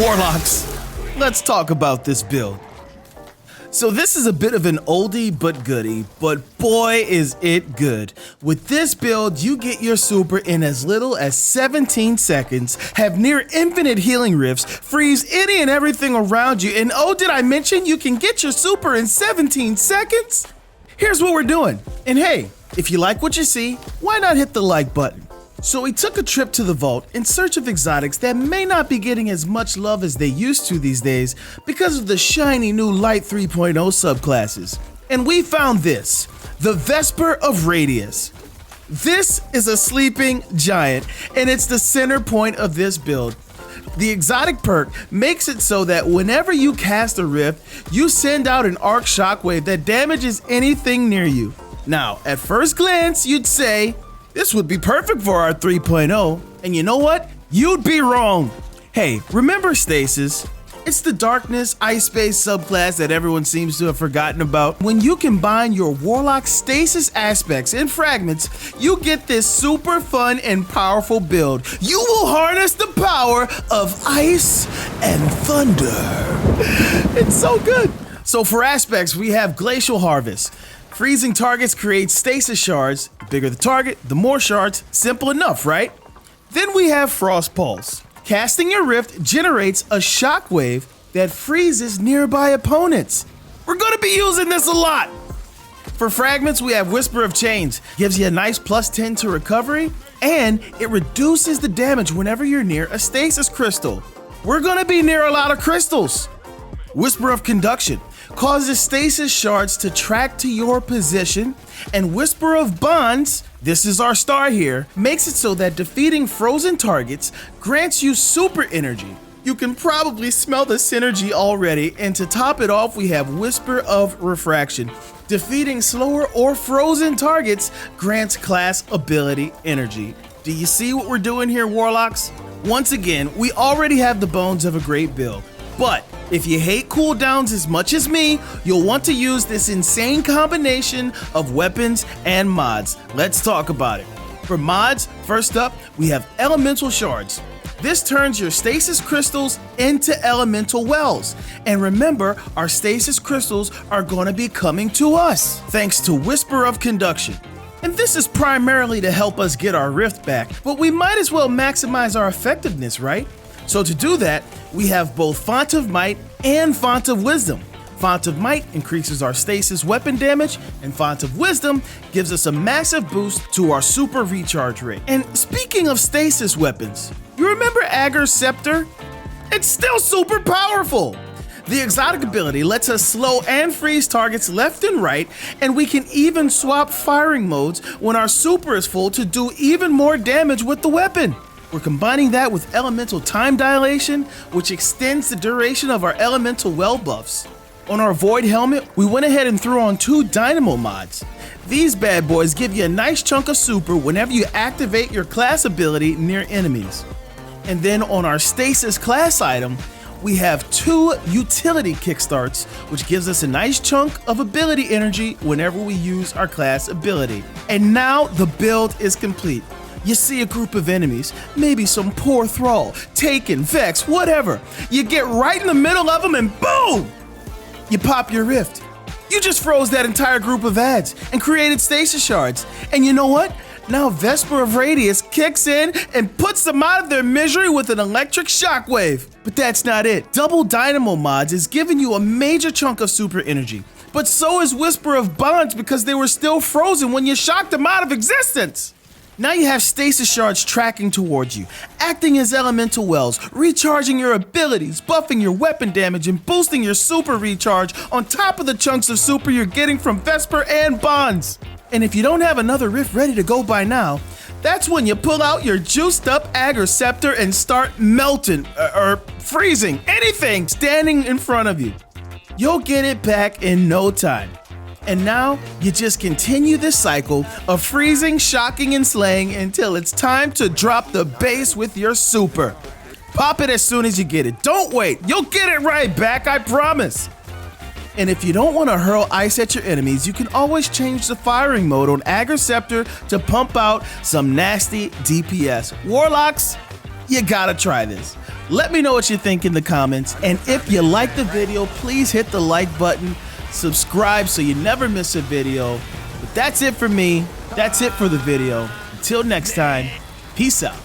Warlocks, let's talk about this build. So this is a bit of an oldie but goodie, but boy is it good. With this build, you get your super in as little as 17 seconds, have near infinite healing rifts, freeze any and everything around you, and oh, did I mention you can get your super in 17 seconds? Here's what we're doing. And hey, if you like what you see, why not hit the like button? So we took a trip to the vault in search of exotics that may not be getting as much love as they used to these days because of the shiny new Light 3.0 subclasses. And we found this, the Vesper of Radius. This is a sleeping giant, and it's the center point of this build. The exotic perk makes it so that whenever you cast a rift, you send out an arc shockwave that damages anything near you. Now, at first glance, you'd say, this would be perfect for our 3.0, and you know what? You'd be wrong. Hey, remember Stasis? It's the darkness, ice-based subclass that everyone seems to have forgotten about. When you combine your Warlock Stasis aspects and fragments, you get this super fun and powerful build. You will harness the power of ice and thunder. It's so good. So for aspects, we have Glacial Harvest. Freezing targets create stasis shards. The bigger the target, the more shards. Simple enough, right? Then we have Frost Pulse. Casting your rift generates a shockwave that freezes nearby opponents. We're gonna be using this a lot. For fragments, we have Whisper of Chains. Gives you a nice +10 to recovery, and it reduces the damage whenever you're near a stasis crystal. We're gonna be near a lot of crystals. Whisper of Conduction causes stasis shards to track to your position, and Whisper of Bonds, this is our star here, makes it so that defeating frozen targets grants you super energy. You can probably smell the synergy already, and to top it off, we have Whisper of Refraction. Defeating slower or frozen targets grants class ability energy. Do you see what we're doing here, Warlocks? Once again, we already have the bones of a great build, but if you hate cooldowns as much as me, you'll want to use this insane combination of weapons and mods. Let's talk about it. For mods, first up, we have Elemental Shards. This turns your stasis crystals into elemental wells. And remember, our stasis crystals are going to be coming to us, thanks to Whisper of Conduction. And this is primarily to help us get our rift back, but we might as well maximize our effectiveness, right? So to do that, we have both Font of Might and Font of Wisdom. Font of Might increases our stasis weapon damage, and Font of Wisdom gives us a massive boost to our super recharge rate. And speaking of stasis weapons, you remember Ager's Scepter? It's still super powerful! The exotic ability lets us slow and freeze targets left and right, and we can even swap firing modes when our super is full to do even more damage with the weapon. We're combining that with Elemental Time Dilation, which extends the duration of our Elemental Well buffs. On our Void Helmet, we went ahead and threw on 2 Dynamo mods. These bad boys give you a nice chunk of super whenever you activate your class ability near enemies. And then on our Stasis class item, we have 2 Utility Kickstarts, which gives us a nice chunk of ability energy whenever we use our class ability. And now the build is complete. You see a group of enemies, maybe some poor thrall, Taken, Vex, whatever. You get right in the middle of them and boom! You pop your rift. You just froze that entire group of ads and created stasis shards. And you know what? Now Vesper of Radius kicks in and puts them out of their misery with an electric shockwave. But that's not it. Double Dynamo mods is giving you a major chunk of super energy. But so is Whisper of Bonds because they were still frozen when you shocked them out of existence. Now you have stasis shards tracking towards you, acting as elemental wells, recharging your abilities, buffing your weapon damage, and boosting your super recharge on top of the chunks of super you're getting from Vesper and Bonds. And if you don't have another rift ready to go by now, that's when you pull out your juiced up Ager Scepter and start melting, or freezing, anything standing in front of you. You'll get it back in no time. And now, you just continue this cycle of freezing, shocking, and slaying until it's time to drop the base with your super. Pop it as soon as you get it. Don't wait. You'll get it right back, I promise. And if you don't want to hurl ice at your enemies, you can always change the firing mode on Ager Scepter to pump out some nasty DPS. Warlocks, you gotta try this. Let me know what you think in the comments, and if you like the video, please hit the like button, subscribe so you never miss a video. But that's it for me. That's it for the video. Until next time, peace out.